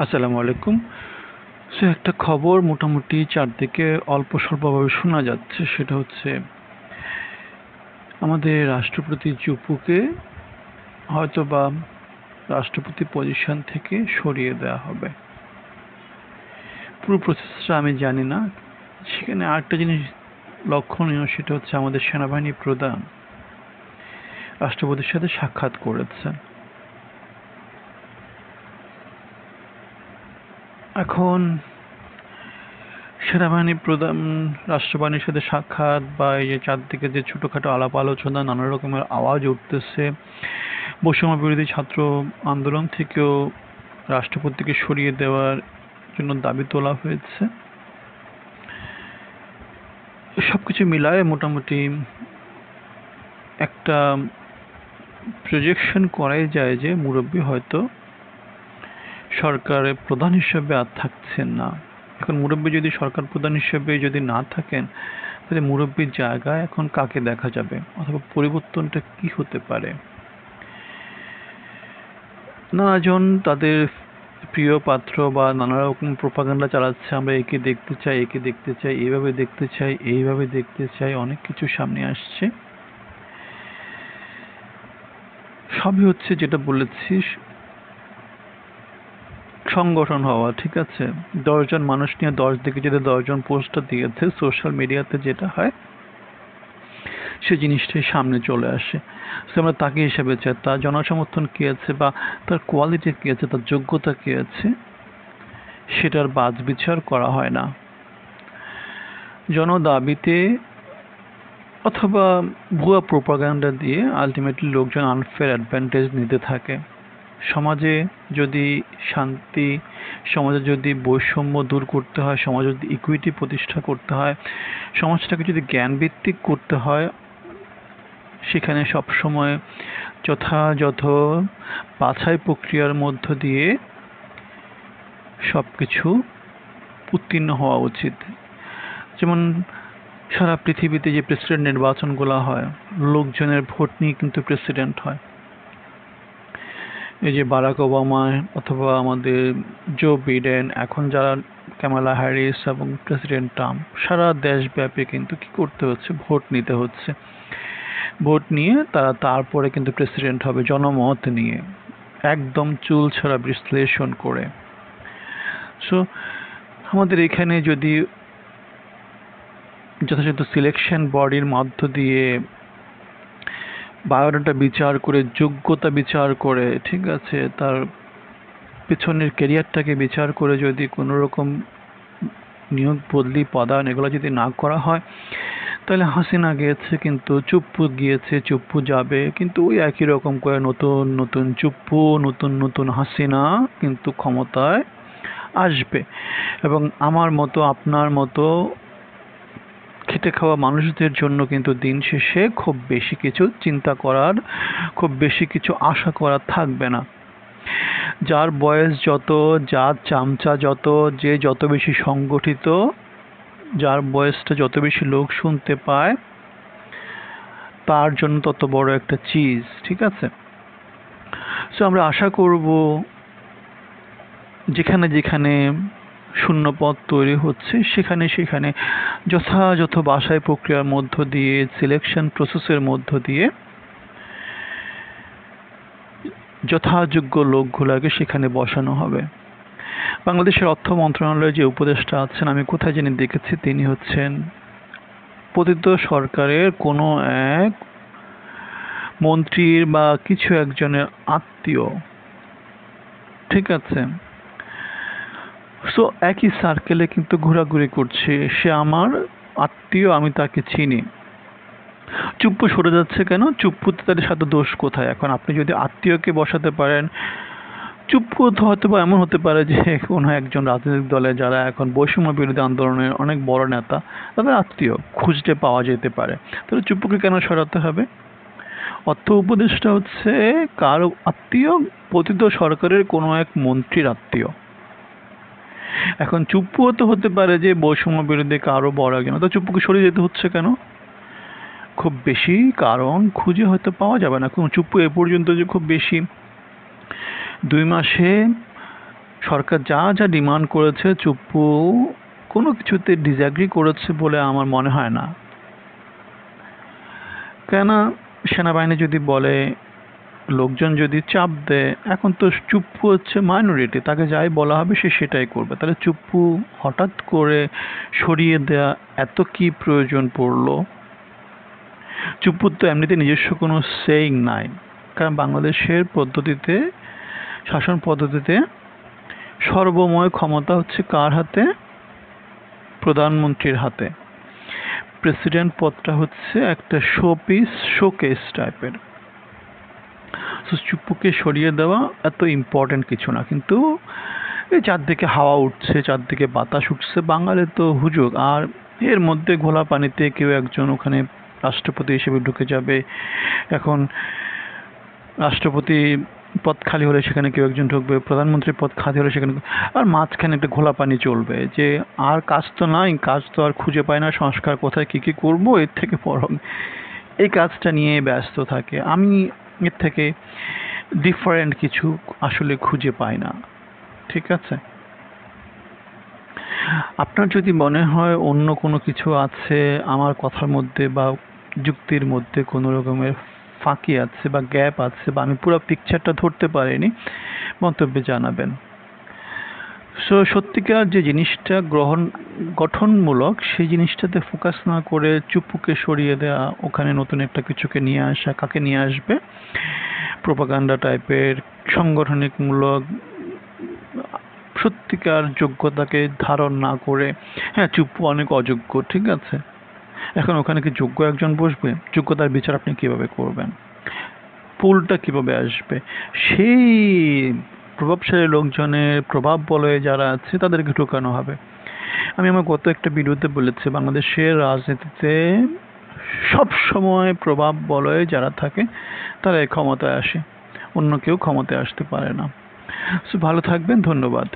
আসসালামু আলাইকুম। একটা খবর মোটামুটি চারদিকে অল্প স্বল্পভাবে শোনা যাচ্ছে, সেটা হচ্ছে আমাদের রাষ্ট্রপতি চুপুকে হয়তোবা রাষ্ট্রপতি পজিশন থেকে সরিয়ে দেওয়া হবে। পুরো প্রসেসটা আমি জানি না। সেখানে আরেকটা জিনিস লক্ষণীয়, সেটা হচ্ছে আমাদের সেনাবাহিনী প্রধান রাষ্ট্রপতির সাথে সাক্ষাৎ করেছেন। এখন সেনাবাহিনী প্রধান রাষ্ট্রবাহিনীর সাথে সাক্ষাৎ বা এই যে চারদিকে যে ছোটখাটো আলাপ আলোচনা, নানা রকমের আওয়াজ উঠতেছে, বৈষম্য বিরোধী ছাত্র আন্দোলন থেকেও রাষ্ট্রপতিকে সরিয়ে দেওয়ার জন্য দাবি তোলা হয়েছে। সবকিছু মিলায় মোটামুটি একটা প্রজেকশন করাই যায় যে মুরব্বী হয়তো সরকারের প্রধান হিসেবে আর থাকছেন না। এখন মুরব্বী যদি সরকার প্রধান হিসেবে যদি না থাকেন, তাহলে মুরব্বীর জায়গায় এখন কাকে দেখা যাবে, অথবা পরিবর্তনটা কি হতে পারে? নানাজন তাদের প্রিয় পাত্র বা নানা রকম প্রোপাগান্ডা চালাচ্ছে, আমরা একে দেখতে চাই, একে দেখতে চাই, এইভাবে দেখতে চাই, এইভাবে দেখতে চাই, অনেক কিছু সামনে আসছে। সবই হচ্ছে যেটা বলেছিস, সংগঠন হওয়া, ঠিক আছে? 10 জন মানুষ নিয়ে 10 দিকে যদি 10 জন পোস্টার দিয়েছে, সোশ্যাল মিডিয়াতে যেটা হয় সে জিনিসটাই সামনে চলে আসে। সো আমরা তাকে হিসেবে চাই, তার জনসমর্থন কি আছে বা তার কোয়ালিটি কি আছে, তার যোগ্যতা কি আছে, সেটার বাছ বিচার করা হয় না। জনদাবিতে অথবা ভুয়া প্রোপাগান্ডা দিয়ে আলটিমেটলি লোকজন আনফেয়ার অ্যাডভান্টেজ নিতে থাকে। সমাজে যদি শান্তি, সমাজে যদি বৈষম্য দূর করতে হয়, সমাজে যদি ইকুইটি প্রতিষ্ঠা করতে হয়, সমাজটাকে যদি জ্ঞানভিত্তিক করতে হয়, সেখানে সবসময় যথাযথ বাছাই প্রক্রিয়ার মধ্য দিয়ে সব কিছু উত্তীর্ণ হওয়া উচিত। যেমন সারা পৃথিবীতে যে প্রেসিডেন্ট নির্বাচনগুলো হয়, লোকজনের ভোট নিয়ে কিন্তু প্রেসিডেন্ট হয়। এই যে বারাক ওবামা অথবা আমাদের জো বিডেন, এখন যারা কামালা হ্যারিস এবং প্রেসিডেন্ট ট্রাম্প, সারা দেশব্যাপী কিন্তু কি করতে হচ্ছে, ভোট নিতে হচ্ছে। ভোট নিয়ে তারা তারপরে কিন্তু প্রেসিডেন্ট হবে, জনমত নিয়ে, একদম চুল ছাড়া বিশ্লেষণ করে। সো আমাদের এখানে যদি যথাযথ সিলেকশন বডির মধ্য দিয়ে বায়োডাটা বিচার করে, যোগ্যতা বিচার করে, ঠিক আছে, তার পেছনের ক্যারিয়ারটাকে বিচার করে যদি কোনো রকম নিয়োগ বদলি পদায়ন এগুলো যদি না করা হয়, তাহলে হাসিনা গিয়েছে কিন্তু চুপ্পু গিয়েছে, চুপ্পু যাবে, কিন্তু ওই একই রকম করে নতুন নতুন চুপ্পু, নতুন নতুন হাসিনা কিন্তু ক্ষমতায় আসবে। এবং আমার মতো, আপনার মতো খেটে খাওয়া মানুষদের জন্য কিন্তু দিন শেষে খুব বেশি কিছু চিন্তা করার, খুব বেশি কিছু আশা করার থাকবে না। যার বয়স যত, যার চামচা যত, যে যত বেশি সংগঠিত, যার বয়সটা যত বেশি লোক শুনতে পায়, তার জন্য তত বড় একটা চিজ, ঠিক আছে? সো আমরা আশা করব যেখানে যেখানে শূন্যপদ তৈরি হচ্ছে, সেখানে সেখানে যথাযথ বাছাই প্রক্রিয়ার মধ্য দিয়ে, সিলেকশন প্রসেসের মধ্য দিয়ে যথাযোগ্য লোকগুলোকে সেখানে বসানো হবে। বাংলাদেশের অর্থ মন্ত্রণালয়ের যে উপদেষ্টা আছেন, আমি কোথায় জেনে দেখেছি, তিনি হচ্ছেন পতিত সরকারের কোনো এক মন্ত্রীর বা কিছু একজনের আত্মীয়, ঠিক আছে? সো একই সার্কেলে কিন্তু ঘোরাঘুরি করছে, সে আমার আত্মীয়, আমি তাকে চিনি। চুপ্পু সরে যাচ্ছে কেন? চুপ্পুতে তাদের সাথে দোষ কোথায়? এখন আপনি যদি আত্মীয়কে বসাতে পারেন, চুপ্পু তো হয়তো বা এমন হতে পারে যে কোনো একজন রাজনৈতিক দলে যারা এখন বৈষম্য বিরোধী আন্দোলনের অনেক বড় নেতা, তাদের আত্মীয় খুঁজতে পাওয়া যেতে পারে। তাহলে চুপ্পুকে কেন সরাতে হবে? অর্থ উপদেষ্টা হচ্ছে কার আত্মীয়? পতিত সরকারের কোনো এক মন্ত্রীর আত্মীয়। এখন চুপ্পুও তো হতে পারে যে বৈষম্য বিরোধী কারো বড় একজন, তো চুপ্পুকে সরিয়ে যেতে হচ্ছে কেন? খুব বেশি কারণ খুঁজে হয়তো পাওয়া যাবে না। চুপ্পু এ পর্যন্ত যে খুব বেশি 2 মাসে সরকার যা যা ডিমান্ড করেছে চুপ্পু কোনো কিছুতে ডিসঅ্যাগ্রি করেছে বলে আমার মনে হয় না। কেন সেনাবাহিনী যদি বলে, লোকজন যদি চাপ দেয়, এখন তো চুপ্পু হচ্ছে মাইনরিটি, তাকে যাই বলা হবে সে সেটাই করবে। তাহলে চুপ্পু হঠাৎ করে সরিয়ে দেয়া এত কি প্রয়োজন পড়লো? চুপ্পুর তো এমনিতে নিজস্ব কোনো সেইং নাই, কারণ বাংলাদেশের পদ্ধতিতে, শাসন পদ্ধতিতে সর্বময় ক্ষমতা হচ্ছে কার হাতে? প্রধানমন্ত্রীর হাতে। প্রেসিডেন্ট পদটা হচ্ছে একটা শোকেস টাইপের। চুপ্পুকে সরিয়ে দেওয়া এত ইম্পর্টেন্ট কিছু না, কিন্তু এই চারদিকে হাওয়া উঠছে, চারদিকে বাতাস উঠছে, বাঙালি তো হুজুগ, আর এর মধ্যে ঘোলা পানিতে কেউ একজন ওখানে রাষ্ট্রপতি হিসেবে ঢুকে যাবে। এখন রাষ্ট্রপতি পদ খালি হলে সেখানে কেউ একজন ঢুকবে, প্রধানমন্ত্রীর পদ খালি হলে সেখানে, আর মাঝখানে একটা ঘোলা পানি চলবে যে আর কাজ তো নাই, কাজ তো আর খুঁজে পায় না, সংস্কার কোথায় কী কী করবো, এর থেকে বরং এই কাজটা নিয়ে ব্যস্ত থাকে। আমি এর থেকে ডিফারেন্ট কিছু আসলে খুঁজে পাই না। ঠিক আছে, আপনার যদি মনে হয় অন্য কোনো কিছু আছে আমার কথার মধ্যে বা যুক্তির মধ্যে কোনো রকমের ফাঁকি আছে বা গ্যাপ আছে, বা আমি পুরো পিকচারটা ধরতে পারিনি, মন্তব্যে জানাবেন। সত্যিকার যে জিনিসটা গঠনমূলক, সেই জিনিসটাতে ফোকাস না করে চুপ্পুকে সরিয়ে দেওয়া, ওখানে নতুন একটা কিছুকে নিয়ে আসা, কাকে নিয়ে আসবে? প্রোপাগান্ডা টাইপের, সাংগঠনিকমূলক, সত্যিকার যোগ্যতাকে ধারণ না করে। হ্যাঁ, চুপ্পু অনেক অযোগ্য, ঠিক আছে, এখন ওখানে কি যোগ্য একজন বসবে? যোগ্যতার বিচার আপনি কিভাবে করবেন? পুলটা কিভাবে আসবে? সেই প্রভাবশালী লোকজনের প্রভাব বলয়ে যারা আছে তাদেরকে ঢুকানো হবে। আমি আমার গত একটা ভিডিওতে বলেছি, বাংলাদেশের রাজনীতিতে সব সময় প্রভাব বলয়ে যারা থাকে তারাই ক্ষমতায় আসে, অন্য কেউ ক্ষমতায় আসতে পারে না। সো ভালো থাকবেন, ধন্যবাদ।